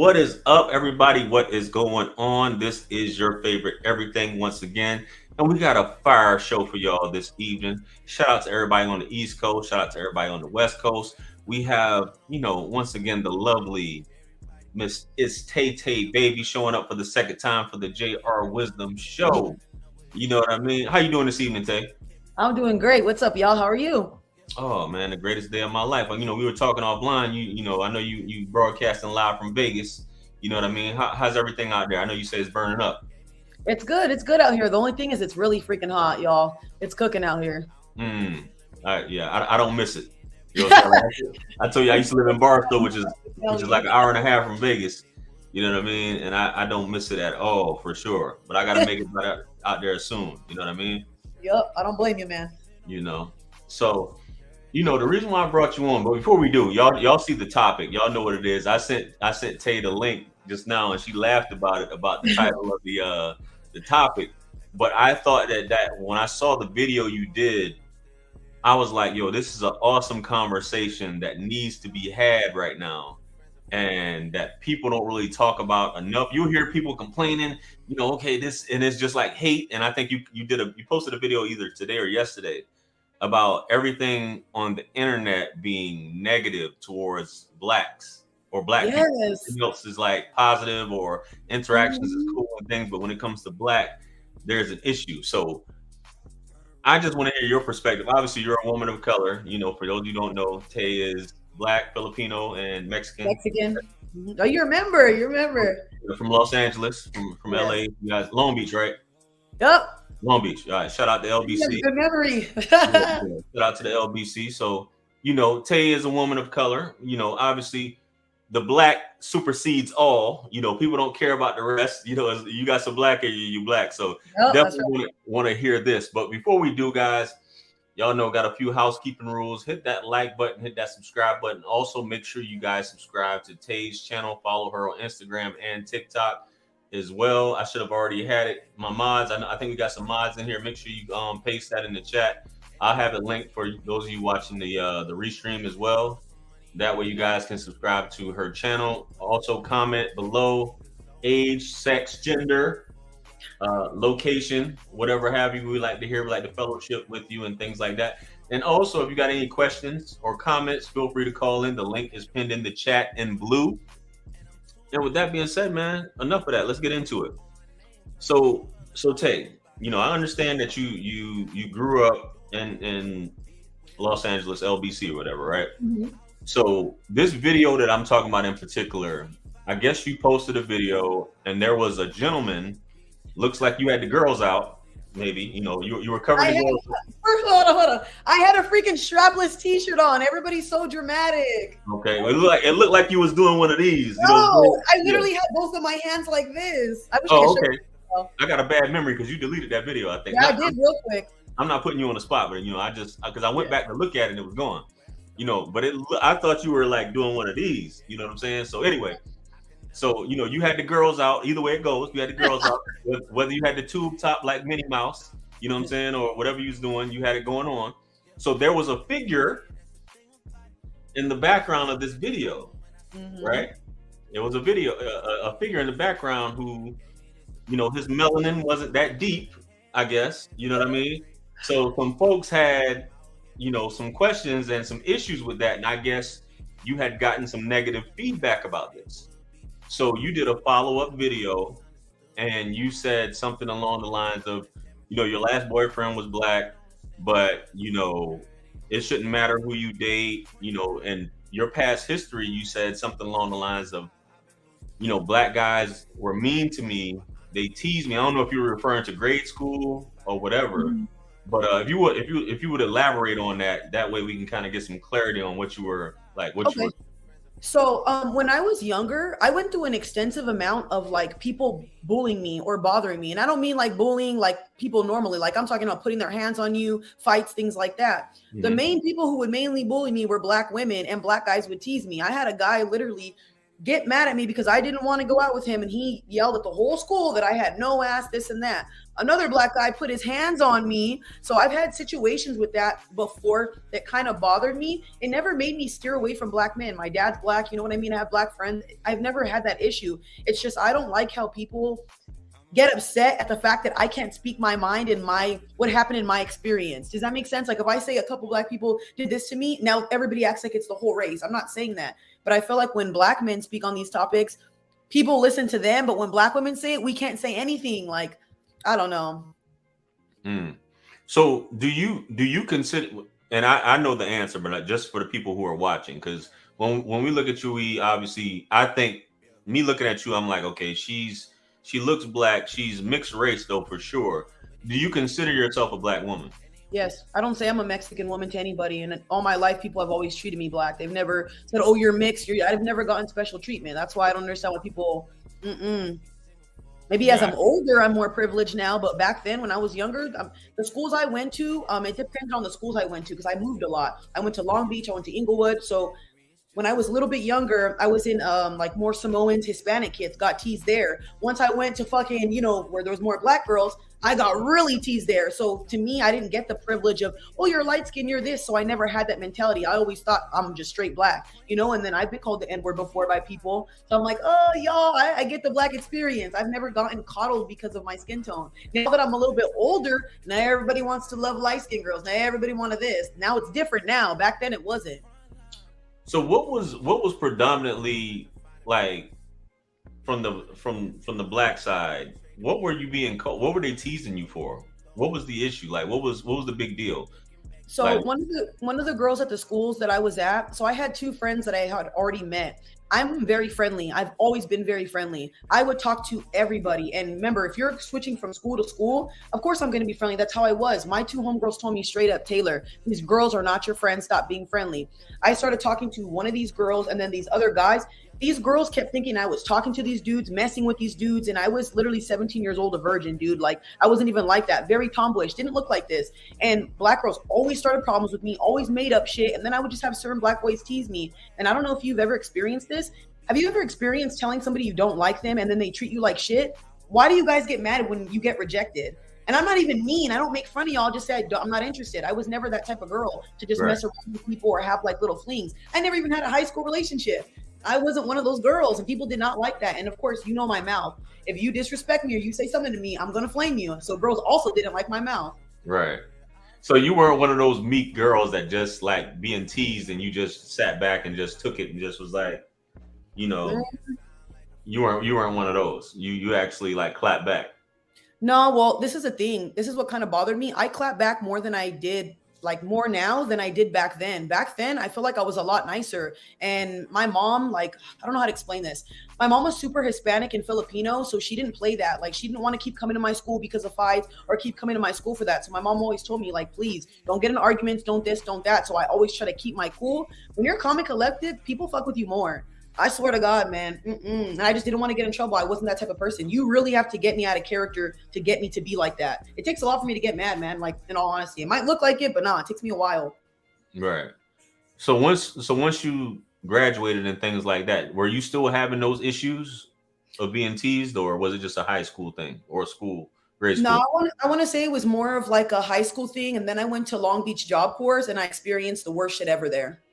What is up, everybody? What is going on? This is your favorite everything once again. And we got a fire show for y'all this evening. Shout out to everybody on the East Coast. Shout out to everybody on the West Coast. We have, once again, the lovely Miss It's Tay Tay Baby showing up for the second time for the JR Wisdom Show. You know what I mean? How you doing this evening, Tay? I'm doing great. What's up, y'all? How are you? Oh man, the greatest day of my life. We were talking offline. I know you broadcasting live from Vegas. You know what I mean? How's everything out there? I know you say it's burning up. It's good. It's good out here. The only thing is it's really freaking hot, y'all. It's cooking out here. I don't miss it. You know what I'm saying? I told you I used to live in Barstow, which is like an hour and a half from Vegas. You know what I mean? And I don't miss it at all for sure. But I gotta make it out there soon. You know what I mean? Yep. I don't blame you, man. So the reason why I brought you on, but before we do, y'all see the topic. Y'all know what it is. I sent Tay the link just now, and she laughed about it, about the title of the topic. But I thought that when I saw the video you did, I was like, yo, this is an awesome conversation that needs to be had right now, and that people don't really talk about enough. You hear people complaining, okay, this, and it's just like hate. And I think you posted a video either today or yesterday about everything on the internet being negative towards blacks or black people. Everything else is like positive, or interactions is cool and things, but when it comes to black, there's an issue. So I just want to hear your perspective. Obviously, you're a woman of color. For those who don't know, Tay is black, Filipino, and Mexican. Oh, you remember? From Los Angeles, from LA. You guys, Long Beach, right? Yep. Long Beach. All right. Shout out to LBC. Good memory. Shout out to the LBC. So, Tay is a woman of color. Obviously, the black supersedes all. People don't care about the rest. You got some black and you black. So definitely want to hear this. But before we do, guys, y'all know, got a few housekeeping rules. Hit that like button, hit that subscribe button. Also, make sure you guys subscribe to Tay's channel. Follow her on Instagram and TikTok as well. I should have already had it. My mods, I think we got some mods in here. Make sure you paste that in the chat. I'll have it linked for those of you watching the restream as well. That way you guys can subscribe to her channel. Also comment below age, sex, gender, location, whatever have you. We like to hear, we like to fellowship with you and things like that. And also, if you got any questions or comments, feel free to call in. The link is pinned in the chat in blue. And with that being said, man, enough of that. Let's get into it. So Tay, I understand that you grew up in Los Angeles, LBC or whatever, right? Mm-hmm. So this video that I'm talking about in particular, I guess you posted a video and there was a gentleman, looks like you had the girls out, maybe, you were covering the girls. First, hold on. I had a freaking strapless t-shirt on. Everybody's so dramatic. Okay, well, it looked like you was doing one of these. No, I literally had both of my hands like this. Okay. I got a bad memory because you deleted that video, I think. Yeah, I did real quick. I'm not putting you on the spot, but because I went back to look at it and it was gone. But I thought you were like doing one of these, you know what I'm saying? So anyway, you had the girls out. Either way it goes, you had the girls out. Whether you had the tube top like Minnie Mouse, you know what I'm saying, or whatever you was doing, you had it going on. So there was a figure in the background of this video, right? It was a figure in the background who, his melanin wasn't that deep, I guess. You know what I mean? So some folks had, some questions and some issues with that. And I guess you had gotten some negative feedback about this. So you did a follow-up video and you said something along the lines of, your last boyfriend was black, but, it shouldn't matter who you date, and your past history, you said something along the lines of, black guys were mean to me. They teased me. I don't know if you were referring to grade school or whatever. But if you would elaborate on that way we can kind of get some clarity on what you were like. So when I was younger, I went through an extensive amount of like people bullying me or bothering me, and I don't mean like bullying like people normally. Like I'm talking about putting their hands on you, fights, things like that. Mm-hmm. The main people who would mainly bully me were black women, and black guys would tease me. I had a guy literally get mad at me because I didn't want to go out with him, and he yelled at the whole school that I had no ass, this and that. Another black guy put his hands on me. So I've had situations with that before that kind of bothered me. It never made me steer away from black men. My dad's black, you know what I mean? I have black friends. I've never had that issue. It's just I don't like how people get upset at the fact that I can't speak my mind and what happened in my experience. Does that make sense? Like if I say a couple black people did this to me, now everybody acts like it's the whole race. I'm not saying that, but I feel like when black men speak on these topics, people listen to them, but when black women say it, we can't say anything. Like, I don't know. So do you consider, and I know the answer, but just for the people who are watching, because when we look at you, we obviously, I think me looking at you, I'm like, okay, she looks black. She's mixed race though, for sure. Do you consider yourself a black woman? Yes. I don't say I'm a Mexican woman to anybody. And all my life, people have always treated me black. They've never said, oh, you're mixed. I've never gotten special treatment. That's why I don't understand why people, Maybe as I'm older, I'm more privileged now. But back then when I was younger, the schools I went to, it depends on the schools I went to because I moved a lot. I went to Long Beach. I went to Inglewood. So when I was a little bit younger, I was in like more Samoans, Hispanic kids, got teased there. Once I went to fucking, where there was more black girls, I got really teased there. So to me, I didn't get the privilege of, oh, you're light skinned, you're this. So I never had that mentality. I always thought I'm just straight black, and then I've been called the N-word before by people. So I'm like, oh, y'all, I get the black experience. I've never gotten coddled because of my skin tone. Now that I'm a little bit older, now everybody wants to love light skinned girls. Now everybody wanted this. Now it's different now. Back then it wasn't. So what was predominantly like from the black side? What were you being called? What were they teasing you for? What was the issue? Like what was the big deal? So like, one of the girls at the schools that I was at, so I had two friends that I had already met. I'm very friendly. I've always been very friendly. I would talk to everybody. And remember, if you're switching from school to school, of course I'm going to be friendly. That's how I was. My two homegirls told me straight up, Taylor, these girls are not your friends. Stop being friendly. I started talking to one of these girls and then these other guys. These girls kept thinking I was talking to these dudes, messing with these dudes. And I was literally 17 years old, a virgin, dude. Like I wasn't even like that. Very tomboyish. Didn't look like this. And black girls always started problems with me, always made up shit. And then I would just have certain black boys tease me. And I don't know if you've ever experienced this. Have you ever experienced telling somebody you don't like them and then they treat you like shit? Why do you guys get mad when you get rejected? And I'm not even mean. I don't make fun of y'all. Just say I'm not interested. I was never that type of girl to just mess around with people or have like little flings. I never even had a high school relationship. I wasn't one of those girls and people did not like that. And of course, you know my mouth. If you disrespect me or you say something to me, I'm going to flame you. So girls also didn't like my mouth. Right. So you weren't one of those meek girls that just like being teased and you just sat back and just took it and just was like, you weren't one of those. You actually like clap back. No, well, this is a thing. This is what kind of bothered me. I clap back more than I did, like more now than I did back then. Back then, I feel like I was a lot nicer. And my mom, like, I don't know how to explain this. My mom was super Hispanic and Filipino, so she didn't play that. Like, she didn't want to keep coming to my school because of fights or keep coming to my school for that. So my mom always told me, like, please don't get in arguments, don't this, don't that. So I always try to keep my cool. When you're calm and collected, people fuck with you more. I swear to God, man. And I just didn't want to get in trouble. I wasn't that type of person. You really have to get me out of character to get me to be like that. It takes a lot for me to get mad, man. Like, in all honesty, it might look like it, but no, it takes me a while. Right. So once you graduated and things like that, were you still having those issues of being teased, or was it just a high school thing or grade school? No, I want to say it was more of like a high school thing. And then I went to Long Beach Job Corps and I experienced the worst shit ever there.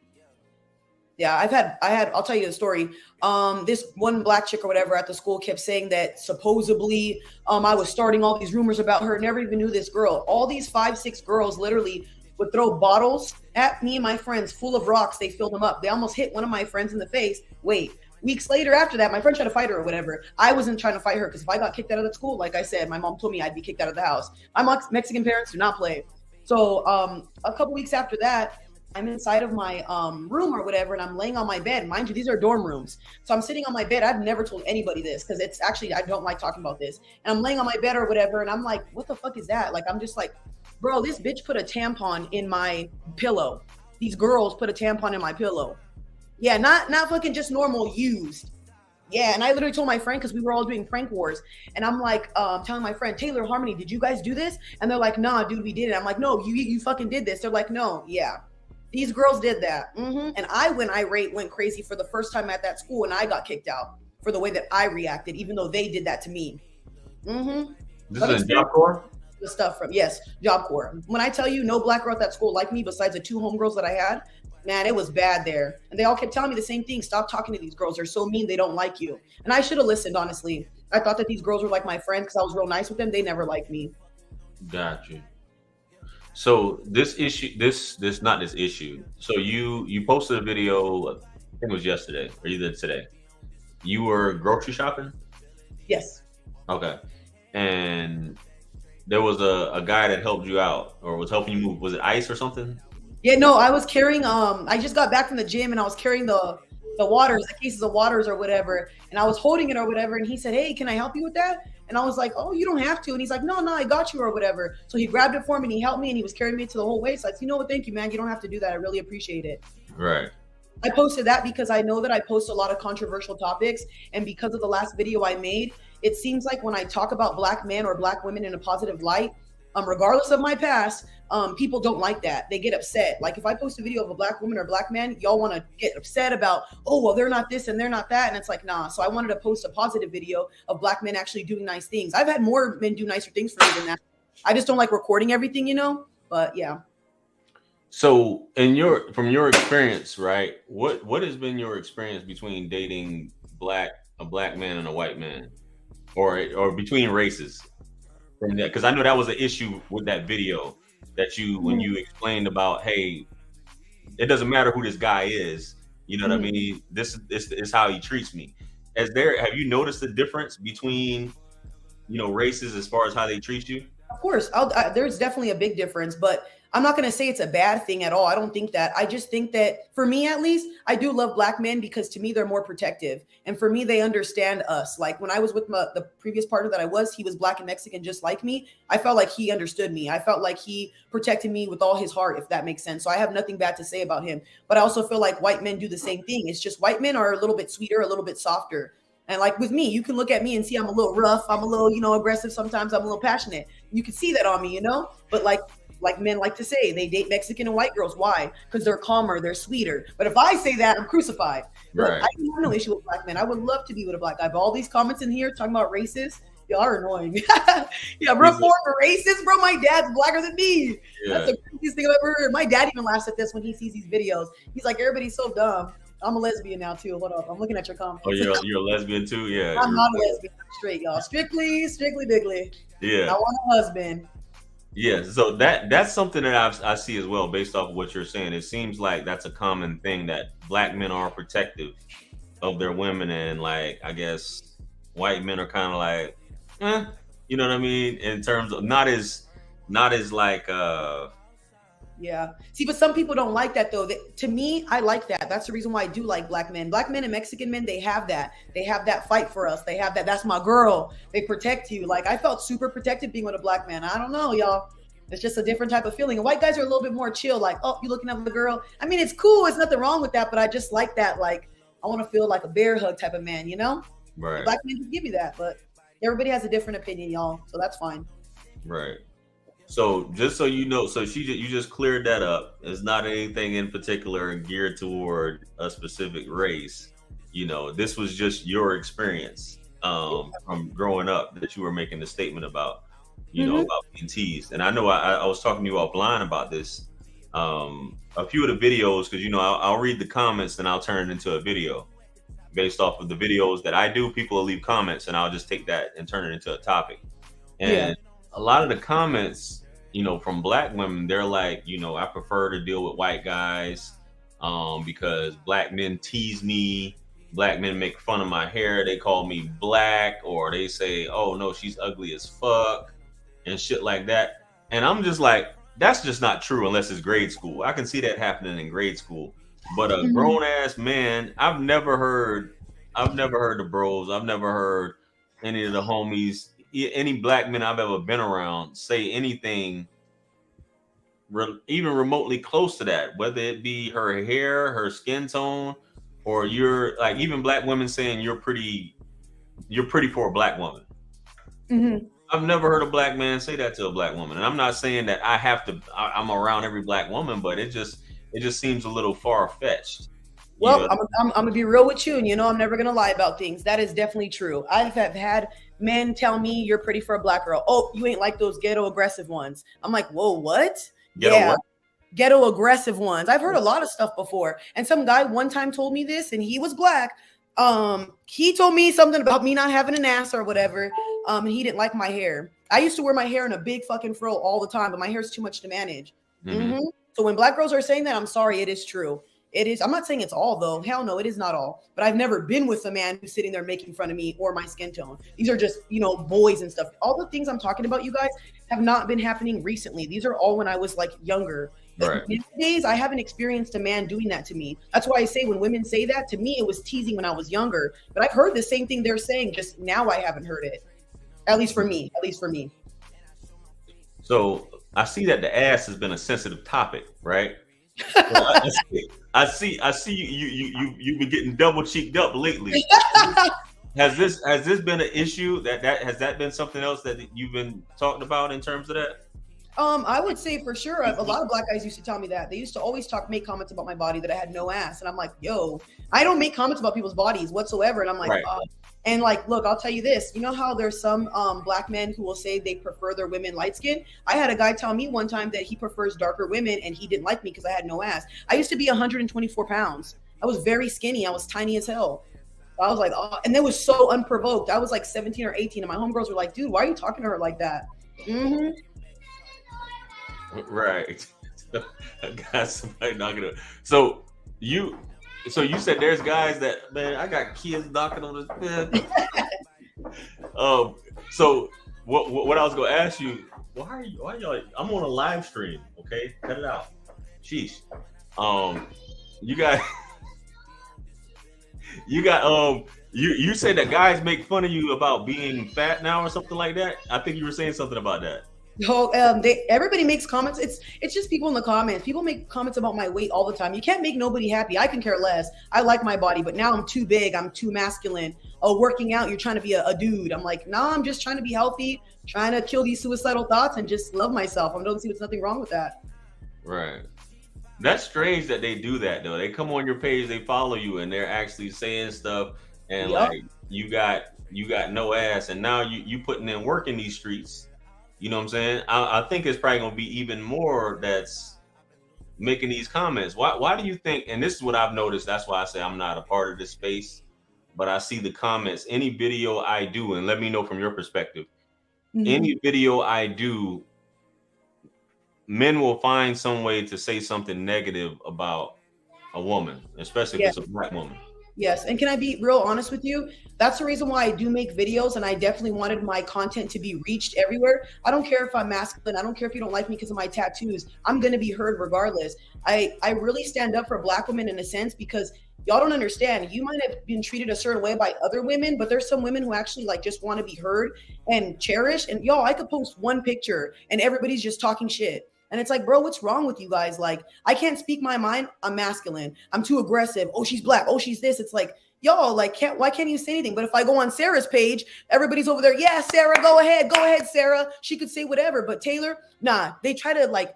Yeah, I'll tell you the story. This one black chick or whatever at the school kept saying that supposedly I was starting all these rumors about her. Never even knew this girl. All these 5-6 girls literally would throw bottles at me and my friends full of rocks. They filled them up. They almost hit one of my friends in the face. Wait, weeks later after that, my friend tried to fight her or whatever. I wasn't trying to fight her because if I got kicked out of the school, like I said, my mom told me I'd be kicked out of the house. My Mexican parents do not play. So a couple weeks after that, I'm inside of my room or whatever, and I'm laying on my bed. Mind you, these are dorm rooms. So I'm sitting on my bed. I've never told anybody this because it's actually, I don't like talking about this. And I'm laying on my bed or whatever, and I'm like, what the fuck is that? Like, I'm just like, bro, this bitch put a tampon in my pillow. These girls put a tampon in my pillow. Yeah, not fucking just normal used. Yeah, and I literally told my friend because we were all doing prank wars. And I'm like, telling my friend, Taylor, Harmony, did you guys do this? And they're like, nah, dude, we did it. I'm like, no, you fucking did this. They're like, no, yeah. These girls did that. And I went crazy for the first time at that school, and I got kicked out for the way that I reacted, even though they did that to me. This is in Job Corps? The stuff from, yes, Job Corps. When I tell you no black girl at that school liked me besides the 2 homegirls that I had, man, it was bad there. And they all kept telling me the same thing. Stop talking to these girls. They're so mean. They don't like you. And I should have listened, honestly. I thought that these girls were like my friends because I was real nice with them. They never liked me. Got you. So this issue, not this issue. So you posted a video, I think it was yesterday or either today. You were grocery shopping? Yes. Okay. And there was a guy that helped you out or was helping you move. Was it ice or something? Yeah, no, I was carrying, I just got back from the gym and I was carrying the waters, the cases of waters or whatever. And I was holding it or whatever. And he said, hey, can I help you with that? And I was like, oh, you don't have to. And he's like, no, I got you or whatever. So he grabbed it for me and he helped me and he was carrying me to the whole way. So I said, you know what? Thank you, man. You don't have to do that. I really appreciate it. Right. I posted that because I know that I post a lot of controversial topics. And because of the last video I made, it seems like when I talk about black men or black women in a positive light, regardless of my past, people don't like that. They get upset. Like if I post a video of a black woman or black man, y'all want to get upset about, oh, well, they're not this and they're not that. And it's like, nah. So I wanted to post a positive video of black men actually doing nice things. I've had more men do nicer things for me than that. I just don't like recording everything, you know, but yeah. So from your experience, right, what has been your experience between dating a black man and a white man or between races? From that, because I know that was an issue with that video that when you explained about, hey, it doesn't matter who this guy is, you know what I mean? This is how he treats me. Have you noticed the difference between, races as far as how they treat you? Of course, there's definitely a big difference, but I'm not going to say it's a bad thing at all. I don't think that. I just think that for me, at least, I do love black men because to me, they're more protective. And for me, they understand us. Like when I was with the previous partner that he was black and Mexican just like me. I felt like he understood me. I felt like he protected me with all his heart, if that makes sense. So I have nothing bad to say about him. But I also feel like white men do the same thing. It's just white men are a little bit sweeter, a little bit softer. And like with me, you can look at me and see I'm a little rough. I'm a little, aggressive. Sometimes I'm a little passionate. You can see that on me, but like men like to say, they date Mexican and white girls. Why? Because they're calmer, they're sweeter. But if I say that, I'm crucified. Right. I have no issue with black men. I would love to be with a black guy. But all these comments in here talking about racist, y'all are annoying. Yeah, bro, for racist, bro. My dad's blacker than me. Yeah. That's the craziest thing I've ever heard. My dad even laughs at this when he sees these videos. He's like, everybody's so dumb. I'm a lesbian now too. Hold up, I'm looking at your comments. Oh, you're a lesbian too? Yeah. I'm not a lesbian. I'm straight, y'all. Strictly bigly. Yeah. I want a husband. Yeah, so that's something that I see as well, based off of what you're saying. It seems like that's a common thing that black men are protective of their women, and like I guess white men are kind of like, you know what I mean? In terms of not as like Yeah. See, but some people don't like that though. To me, I like that. That's the reason why I do like black men. Black men and Mexican men, they have that. They have that fight for us. They have that. That's my girl. They protect you. Like I felt super protected being with a black man. I don't know, y'all. It's just a different type of feeling. And white guys are a little bit more chill. Like, oh, you looking at the girl? I mean, it's cool. It's nothing wrong with that. But I just like that. Like, I want to feel like a bear hug type of man, Right. And black men just give me that. But everybody has a different opinion, y'all. So that's fine. Right. So just so you know, you just cleared that up. It's not anything in particular geared toward a specific race. This was just your experience from growing up that you were making the statement about, about being teased. And I know I was talking to you offline about this. A few of the videos, because I'll read the comments and I'll turn it into a video based off of the videos that I do. People will leave comments and I'll just take that and turn it into a topic. And a lot of the comments, from black women, they're like, I prefer to deal with white guys because black men tease me. Black men make fun of my hair. They call me black, or they say, oh, no, she's ugly as fuck and shit like that. And I'm just like, that's just not true unless it's grade school. I can see that happening in grade school. But a grown ass man, I've never heard the bros. I've never heard any of the homies, any black men I've ever been around say anything even remotely close to that, whether it be her hair, her skin tone, or you're like even black women saying you're pretty for a black woman. I've never heard a black man say that to a black woman. And I'm not saying that I'm around every black woman, but it just seems a little far-fetched. Well, I'm gonna be real with you, and you know I'm never gonna lie about things. That is definitely true. I have had men tell me you're pretty for a black girl. Oh, you ain't like those ghetto aggressive ones. I'm like, whoa, what? Ghetto aggressive ones. I've heard a lot of stuff before. And some guy one time told me this, and he was black. He told me something about me not having an ass or whatever. And he didn't like my hair. I used to wear my hair in a big fucking fro all the time, but my hair is too much to manage. So when black girls are saying that, I'm sorry, it is true. It is. I'm not saying it's all though. Hell no, it is not all. But I've never been with a man who's sitting there making fun of me or my skin tone. These are just, boys and stuff. All the things I'm talking about, you guys, have not been happening recently. These are all when I was like younger. But nowadays, I haven't experienced a man doing that to me. That's why I say when women say that, to me, it was teasing when I was younger. But I've heard the same thing they're saying, just now I haven't heard it. At least for me. So I see that the ass has been a sensitive topic, right? So I see you've been getting double cheeked up lately. Has this been an issue has that been something else that you've been talking about in terms of that? I would say for sure. A lot of black guys used to tell me that. They used to always make comments about my body that I had no ass. And I'm like, yo, I don't make comments about people's bodies whatsoever. And I'm like, and like, look, I'll tell you this. You know how there's some black men who will say they prefer their women light skin? I had a guy tell me one time that he prefers darker women and he didn't like me because I had no ass. I used to be 124 pounds. I was very skinny. I was tiny as hell. I was like, oh, and that was so unprovoked. I was like 17 or 18 and my homegirls were like, dude, why are you talking to her like that? Right. I got somebody knocking on. So you said there's guys that, man, I got kids knocking on the bed. So what I was gonna ask you, why y'all? I'm on a live stream. Okay, cut it out. Sheesh. You said that guys make fun of you about being fat now or something like that. I think you were saying something about that. No, everybody makes comments. It's just people in the comments. People make comments about my weight all the time. You can't make nobody happy. I can care less. I like my body, but now I'm too big. I'm too masculine. Oh, working out, you're trying to be a dude. I'm like, nah, I'm just trying to be healthy, trying to kill these suicidal thoughts and just love myself. I don't see there's nothing wrong with that. Right. That's strange that they do that though. They come on your page, they follow you, and they're actually saying stuff and like you got no ass, and now you putting in work in these streets. You know what I'm saying? I think it's probably gonna be even more that's making these comments. Why do you think? And this is what I've noticed. That's why I say I'm not a part of this space, but I see the comments. Any video I do, and let me know from your perspective. Any video I do, men will find some way to say something negative about a woman, especially if it's a black woman. Yes. And can I be real honest with you? That's the reason why I do make videos, and I definitely wanted my content to be reached everywhere. I don't care if I'm masculine. I don't care if you don't like me because of my tattoos. I'm going to be heard regardless. I really stand up for black women in a sense because y'all don't understand. You might have been treated a certain way by other women, but there's some women who actually like just want to be heard and cherished. And y'all, I could post one picture and everybody's just talking shit. And it's like, bro, what's wrong with you guys? Like, I can't speak my mind. I'm masculine. I'm too aggressive. Oh, she's black. Oh, she's this. It's like, y'all, like, why can't you say anything? But if I go on Sarah's page, everybody's over there. Yeah, Sarah, go ahead, Sarah. She could say whatever. But Taylor, nah, they try to like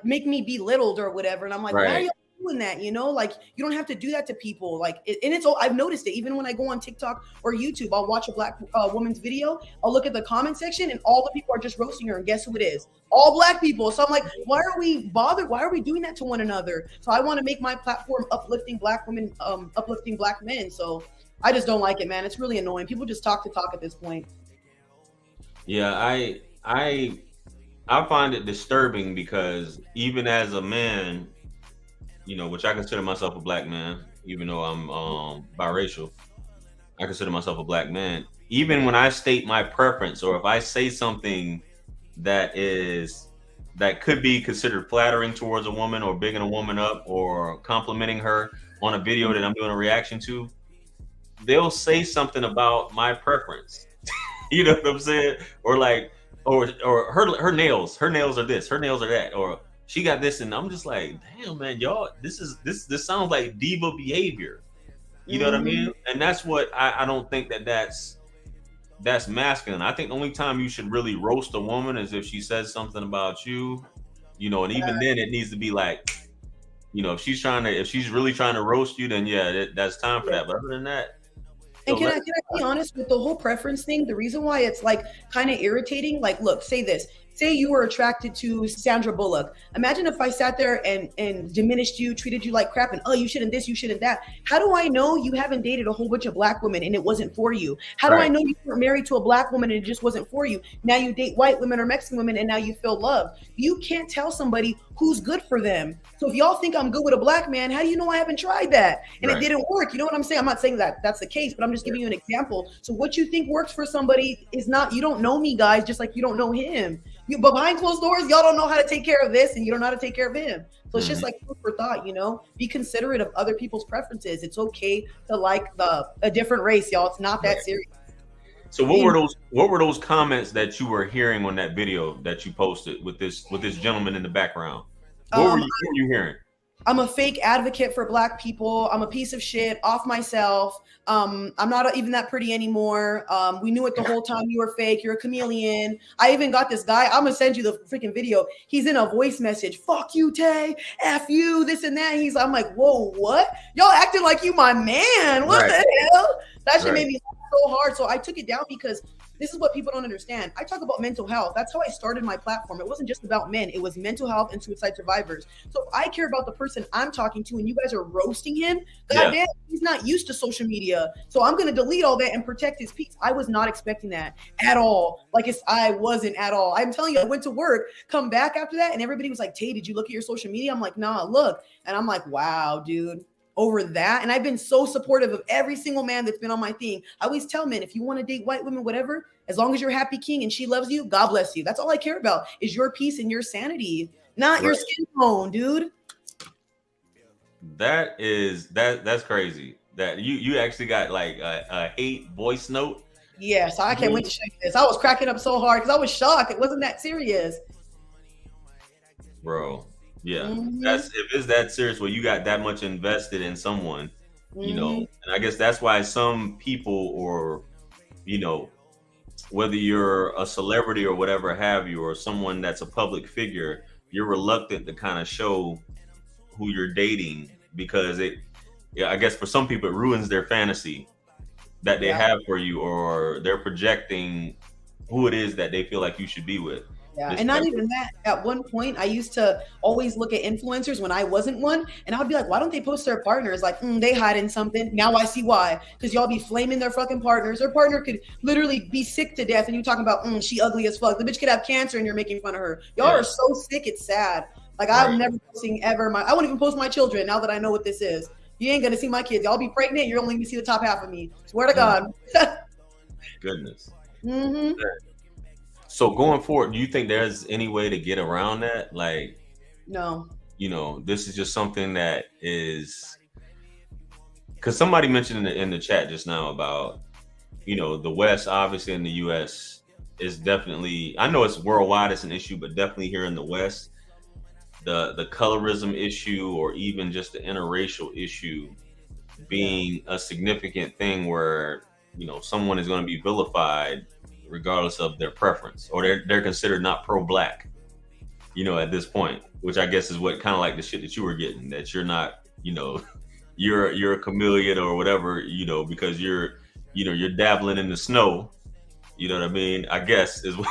make me belittled or whatever. And I'm like, why are you doing that? You know, like you don't have to do that to people. Like, and it's all, I've noticed it. Even when I go on TikTok or YouTube, I'll watch a black woman's video. I'll look at the comment section and all the people are just roasting her. And guess who it is? All black people. So I'm like, why are we bothered? Why are we doing that to one another? So I want to make my platform uplifting black women, uplifting black men. So I just don't like it, man. It's really annoying. People just talk to talk at this point. Yeah, I find it disturbing because even as a man, you know, which I consider myself a black man, even though I'm biracial, I consider myself a black man. Even when I state my preference, or if I say something that could be considered flattering towards a woman or bigging a woman up or complimenting her on a video that I'm doing a reaction to, they'll say something about my preference. You know what I'm saying? Or like, or her nails are this, her nails are that, or she got this, and I'm just like, damn, man, y'all, this sounds like diva behavior. You know what I mean? And that's what I don't think that's masculine. I think the only time you should really roast a woman is if she says something about you, you know, and even then it needs to be like, You know, if she's really trying to roast you, then yeah, that's time for that. But other than that, And can I be honest with the whole preference thing? The reason why it's like kind of irritating, like, look, say this. Say you were attracted to Sandra Bullock. Imagine if I sat there and diminished you, treated you like crap, and oh, you shouldn't this, you shouldn't that. How do I know you haven't dated a whole bunch of black women and it wasn't for you? How do I know you were married to a black woman and it just wasn't for you? Now you date white women or Mexican women and now you feel love. You can't tell somebody who's good for them. So if y'all think I'm good with a black man, how do you know I haven't tried that? And it didn't work. You know what I'm saying? I'm not saying that that's the case, but I'm just giving you an example. So what you think works for somebody is not, you don't know me, guys, just like you don't know him. But behind closed doors, y'all don't know how to take care of this and you don't know how to take care of him. So it's just like food for thought, you know, be considerate of other people's preferences. It's okay to like a different race, y'all. It's not that serious. So what were those comments that you were hearing on that video that you posted with this gentleman in the background? What were you hearing? I'm a fake advocate for black people. I'm a piece of shit, off myself. I'm not even that pretty anymore. We knew it the whole time. You were fake. You're a chameleon. I even got this guy. I'm gonna send you the freaking video. He's in a voice message. Fuck you, Tay. F you, this and that. I'm like, whoa, what? Y'all acting like you my man. What the hell? That shit made me laugh so hard. So I took it down because this is what people don't understand. I talk about mental health. That's how I started my platform. It wasn't just about men. It was mental health and suicide survivors. So I care about the person I'm talking to, and you guys are roasting him. Goddamn, he's not used to social media. So I'm going to delete all that and protect his peace. I was not expecting that at all. I wasn't at all. I'm telling you, I went to work, come back after that, and everybody was like, Tay, did you look at your social media? I'm like, nah, look. And I'm like, wow, dude. Over that. And I've been so supportive of every single man that's been on my thing. I always tell men, if you want to date white women, whatever, as long as you're happy king and she loves you, God bless you. That's all I care about is your peace and your sanity, not your skin tone, dude. That's crazy. That you actually got like a hate voice note. Yeah, so I can't wait to show you this. I was cracking up so hard because I was shocked. It wasn't that serious. Bro. Yeah, if it's that serious where you got that much invested in someone, you know, and I guess that's why some people, or, you know, whether you're a celebrity or whatever have you, or someone that's a public figure, you're reluctant to kind of show who you're dating because I guess for some people it ruins their fantasy that they have for you, or they're projecting who it is that they feel like you should be with. Yeah, and not even that. At one point, I used to always look at influencers when I wasn't one, and I would be like, why don't they post their partners? Like, they hiding something. Now I see why. Because y'all be flaming their fucking partners. Their partner could literally be sick to death, and you talking about, she ugly as fuck. The bitch could have cancer, and you're making fun of her. Y'all are so sick, it's sad. Like, I'm never posting ever. I won't even post my children now that I know what this is. You ain't gonna see my kids. Y'all be pregnant, you're only gonna see the top half of me. Swear to God. Goodness. So going forward, do you think there's any way to get around that? Like, no, you know, this is just something that is, because somebody mentioned in the chat just now about, you know, the West, obviously in the US is definitely, I know it's worldwide, it's an issue, but definitely here in the West, the colorism issue, or even just the interracial issue being a significant thing where, you know, someone is going to be vilified regardless of their preference, or they're considered not pro-black, you know, at this point, which I guess is what kind of like the shit that you were getting, that you're not, you know, you're a chameleon or whatever, you know, because you're dabbling in the snow, you know what I mean? I guess is what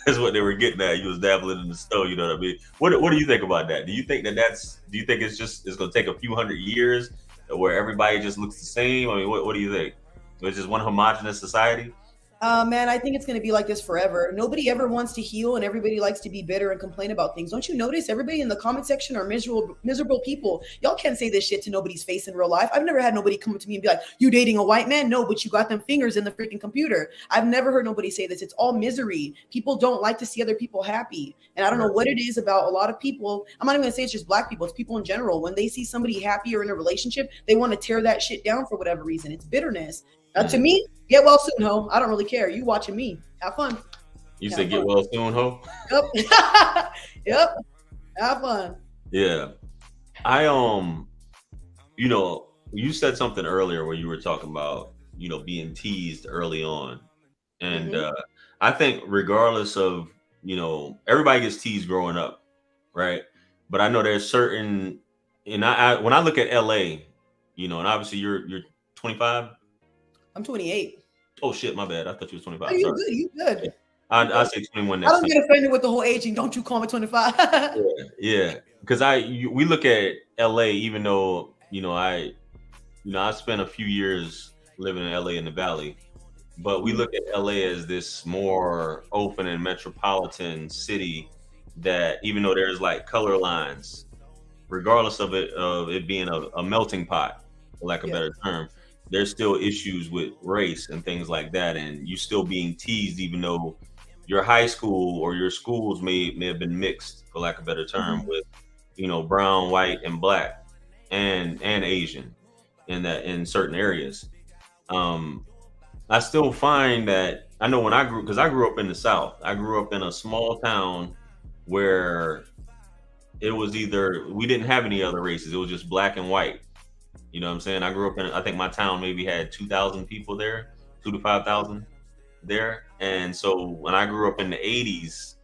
that's what they were getting at. You was dabbling in the snow, you know what I mean? What do you think about that? Do you think it's going to take a few hundred years where everybody just looks the same? I mean, what do you think? It's just one homogenous society? Man, I think it's going to be like this forever. Nobody ever wants to heal, and everybody likes to be bitter and complain about things. Don't you notice everybody in the comment section are miserable people? Y'all can't say this shit to nobody's face in real life. I've never had nobody come up to me and be like, you dating a white man? No, but you got them fingers in the freaking computer. I've never heard nobody say this. It's all misery. People don't like to see other people happy. And I don't know what it is about a lot of people. I'm not even going to say it's just black people. It's people in general. When they see somebody happy or in a relationship, they want to tear that shit down for whatever reason. It's bitterness. To me, get well soon, ho. I don't really care. You watching me. Have fun. You said get well soon, ho? Yep. Yep. Have fun. Yeah. I you know, you said something earlier where you were talking about, you know, being teased early on. And I think regardless of, you know, everybody gets teased growing up, right? but I know there's certain, and I when I look at LA, and obviously you're 25. I'm 28. Oh shit, my bad. I thought you was 25. Oh, you Sorry. good. You good. Yeah. I say 21 I next don't time. get offended with the whole aging. Don't you call me 25. Yeah. Because we look at LA, even though I spent a few years living in LA in the Valley, but we look at LA as this more open and metropolitan city that, even though there's like color lines, regardless of it being a melting pot, for lack of a better term, there's still issues with race and things like that, and you still being teased, even though your high school or your schools may have been mixed, for lack of a better term, with brown, white, and black, and Asian in certain areas. I still find that I know when because I grew up in the South. I grew up in a small town where it was either we didn't have any other races. It was just black and white. You know what I'm saying? I grew up I think my town maybe had 2,000 people there, 2 to 5,000 there. And so when I grew up in the 80s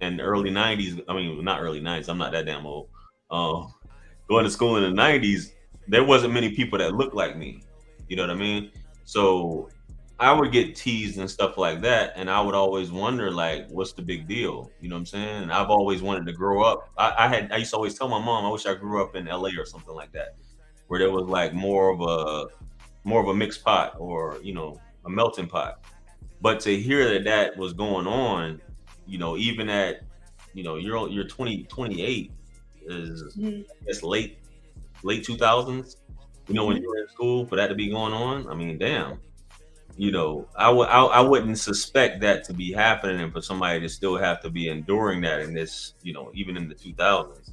and early 90s, I mean, not early 90s, I'm not that damn old. Going to school in the 90s, there wasn't many people that looked like me. You know what I mean? So I would get teased and stuff like that. And I would always wonder, like, what's the big deal? You know what I'm saying? And I've always wanted to grow up. I used to always tell my mom, I wish I grew up in LA or something like that, where there was like more of a mixed pot, or a melting pot. But to hear that was going on, even at you're 28 is it's late 2000s, when you were in school, for that to be going on. I mean, damn. I wouldn't suspect that to be happening, and for somebody to still have to be enduring that in this, even in the 2000s.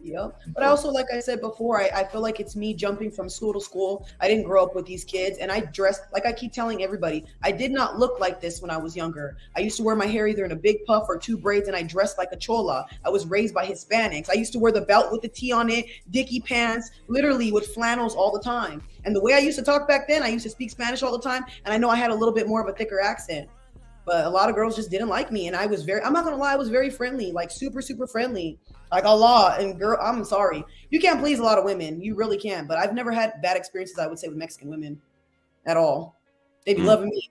Yep. But I also, like I said before, I feel like it's me jumping from school to school. I didn't grow up with these kids, and I dressed, like I keep telling everybody, I did not look like this when I was younger. I used to wear my hair either in a big puff or 2 braids, and I dressed like a chola. I was raised by Hispanics. I used to wear the belt with the T on it, dicky pants, literally with flannels all the time. And the way I used to talk back then, I used to speak Spanish all the time, and I know I had a little bit more of a thicker accent. But a lot of girls just didn't like me, and I'm not gonna lie, I was very friendly, like super, super friendly. Like a lot. And girl, I'm sorry. You can't please a lot of women. You really can't. But I've never had bad experiences, I would say, with Mexican women at all. They be loving me.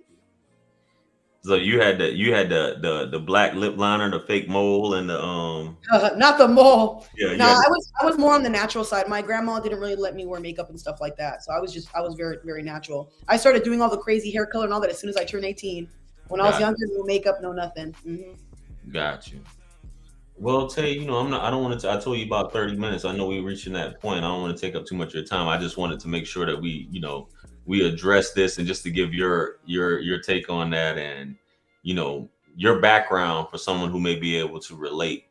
So you had the black lip liner, the fake mole, and the not the mole. Yeah, no, I was more on the natural side. My grandma didn't really let me wear makeup and stuff like that. So I was very, very natural. I started doing all the crazy hair color and all that as soon as I turned 18. When I was younger, no makeup, no nothing. Got you. Well, Tay, I don't want to. I told you about 30 minutes. I know we're reaching that point. I don't want to take up too much of your time. I just wanted to make sure that we address this, and just to give your take on that, and your background for someone who may be able to relate,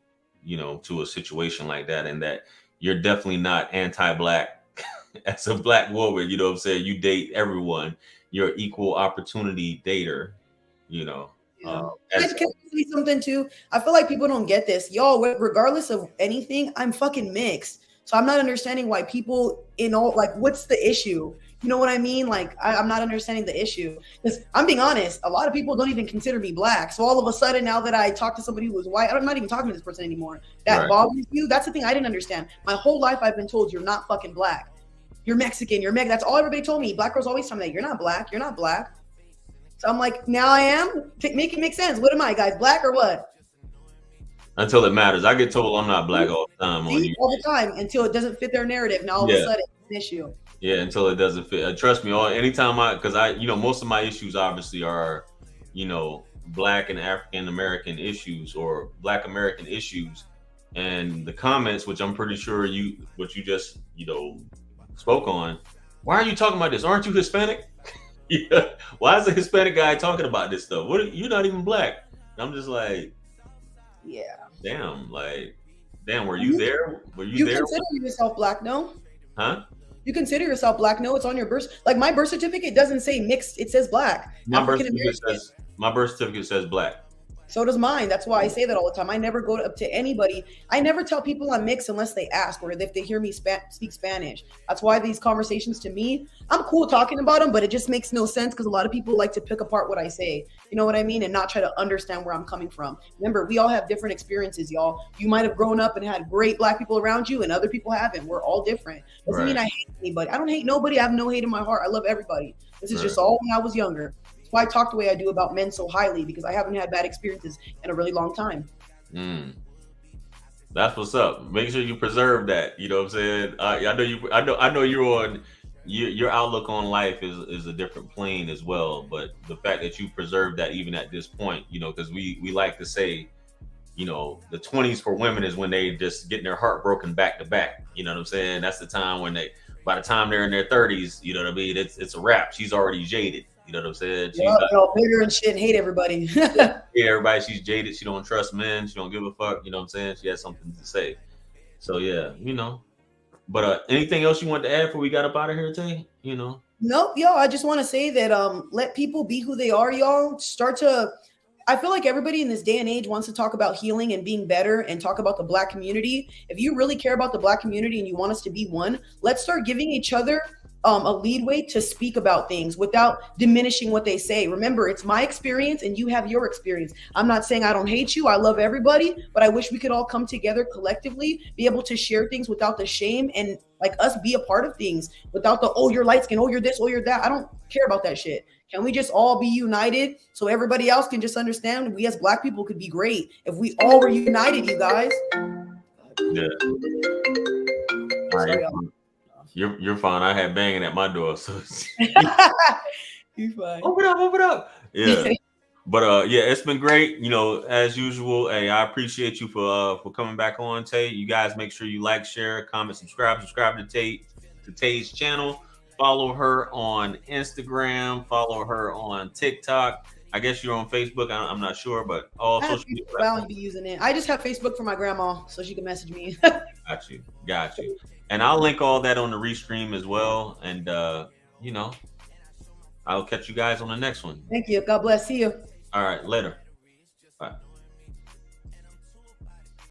to a situation like that, and that you're definitely not anti-black as a black woman. You know what I'm saying? You date everyone. You're an equal opportunity dater. Yeah. Can I say something too? I feel like people don't get this. Y'all, regardless of anything, I'm fucking mixed. So I'm not understanding why people what's the issue? You know what I mean? Like, I'm not understanding the issue. Because I'm being honest, a lot of people don't even consider me black. So all of a sudden, now that I talk to somebody who was white, I'm not even talking to this person anymore. That bothers you? That's the thing I didn't understand. My whole life, I've been told you're not fucking black. You're Mexican. You're That's all everybody told me. Black girls always tell me that. You're not black. You're not black. So I'm like, now I am? Make it make sense. What am I, guys? Black or what? Until it matters. I get told I'm not black all the time. All the time, until it doesn't fit their narrative. Now all of a sudden it's an issue. Yeah, until it doesn't fit. Trust me, anytime because most of my issues obviously are, black and African American issues, or black American issues. And the comments, which I'm pretty sure what you just, spoke on, why are you talking about this? Aren't you Hispanic? Yeah. Why is a Hispanic guy talking about this stuff? You're not even black. And I'm just like, yeah. Damn, were you there? Were you there? You consider yourself black, no? Huh? You consider yourself black, no? It's on your birth. Like, my birth certificate doesn't say mixed, it says black. My birth certificate says black. So does mine. That's why I say that all the time. I never go up to anybody. I never tell people I'm mixed unless they ask or if they hear me speak Spanish. That's why these conversations to me, I'm cool talking about them, but it just makes no sense because a lot of people like to pick apart what I say. You know what I mean? And not try to understand where I'm coming from. Remember, we all have different experiences, y'all. You might have grown up and had great Black people around you and other people haven't. We're all different. Doesn't mean I hate anybody. I don't hate nobody. I have no hate in my heart. I love everybody. This is just all when I was younger. Why I talk the way I do about men so highly, because I haven't had bad experiences in a really long time. That's what's up. Make sure you preserve that. You know what I'm saying? I know you. I know you're on. Your outlook on life is a different plane as well. But the fact that you preserve that even at this point, you know, because we like to say, you know, the 20s for women is when they just getting their heart broken back to back. You know what I'm saying? That's the time when by the time they're in their 30s, you know what I mean? It's a wrap. She's already jaded. You know what I'm saying? She's bitter and shit and hate everybody. Yeah, everybody. She's jaded. She don't trust men. She don't give a fuck. You know what I'm saying? She has something to say. So yeah, you know. But anything else you want to add before we got up out of here, Tay? You know. Nope, yo. I just want to say that let people be who they are, y'all. I feel like everybody in this day and age wants to talk about healing and being better and talk about the Black community. If you really care about the Black community and you want us to be one, let's start giving each other a leadway to speak about things without diminishing what they say. Remember, it's my experience and you have your experience. I'm not saying I don't hate you. I love everybody, but I wish we could all come together collectively, be able to share things without the shame and like us be a part of things without the, oh, you're light skin, oh, you're this, oh, you're that. I don't care about that shit. Can we just all be united so everybody else can just understand we as Black people could be great if we all were united, you guys? Yeah. All right. You're fine. I had banging at my door, so you're fine. Open up. Yeah. But yeah, it's been great. You know, as usual. Hey, I appreciate you for coming back on, Tay. You guys make sure you like, share, comment, subscribe to Tay's channel. Follow her on Instagram. Follow her on TikTok. I guess you're on Facebook. I'm not sure, but all social media. I'll be using it. I just have Facebook for my grandma, so she can message me. Got you. And I'll link all that on the restream as well. And you know, I'll catch you guys on the next one. Thank you. God bless. See you. All right, later.